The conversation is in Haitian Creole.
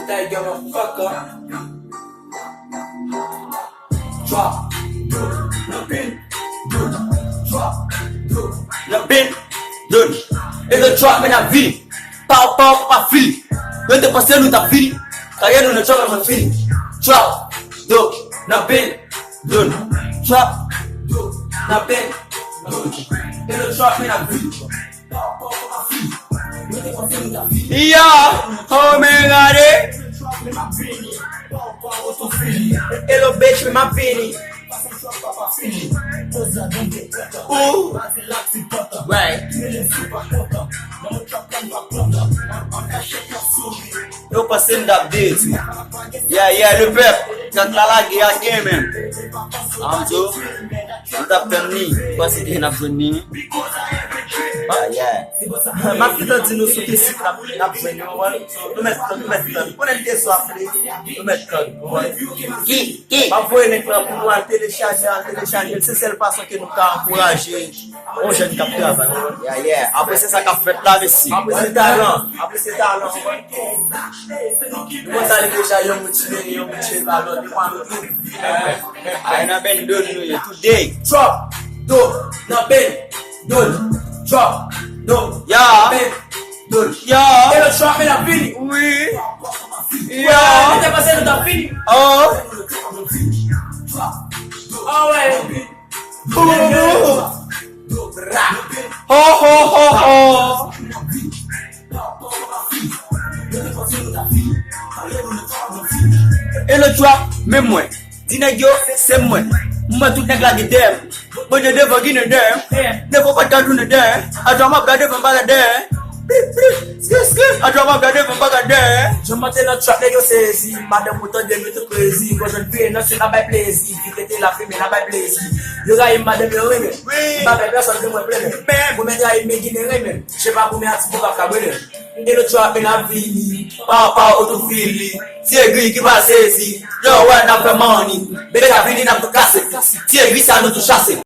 that girl a fucker. Drop, no pin, drop, Na bin, dun. Ele drop me na vini. Pau pau pa fili. Eu te passei no ta fili. Caindo no chão na fili. Drop, do, na bin, dun. Drop, do, na bin, dun. Ele drop me na vini. Pau pau pa fili. Eu te passei no ta fili. Yeah, oh my god. Hello bitch with my Vinny. Ooh, right. Eu passei da beat. Yeah, le pep. Quand la lagi a game. Amzo. On t'appelle ni. Voici qui n'a pas ni. Yeah. Ma fita di nou sou ke sit na pwen yo wan. Nou met ton. Ponen te so apre. Nou met ton. Qui? Ma voye nek la pou nou an telechaje. Se sel fason ke nou ka ankouraje. On jen kap travay. Yeah. Après c'est ça qu'a fait la vessie. Apre se talan. Mwen tali deja yon moutine talon. Di wan nou I na been doing it today. drop, do, na ben, dun. Drop, do, Yeah. ben, dun. Yeah. Hello drop me na Vinny. Oui. Yeah. Yeah. Te passando da Vinny. Oh. Oh, ouais. Ooh. Ho. Et le drop, même moi. Dîner yo, c'est moi. Moi tout nèg la de dem. Bon de devant qui ne dem. Ne faut pas t'adou ne dem. A doit m'a garder pour pas garder. A doit m'a garder pour pas garder. Je monte dans trap nèg yo sezi. Madame mouton de me te plaisir. Quand je fais non c'est n'a pas plaisir. Qui était la femme n'a pas plaisir. Yo ga madame yo reme. Oui. Pas personne de moi plaimer. Mais vous mettre là me guiné reme. Je sais pas combien ati pour ka brûler. Et le trap na Vinny. Papa autofili. C'est lui qui va saisir. Yo, ouais, n'a pas money. Mais la vie n'a pas cassé. C'est lui ça nous chasse.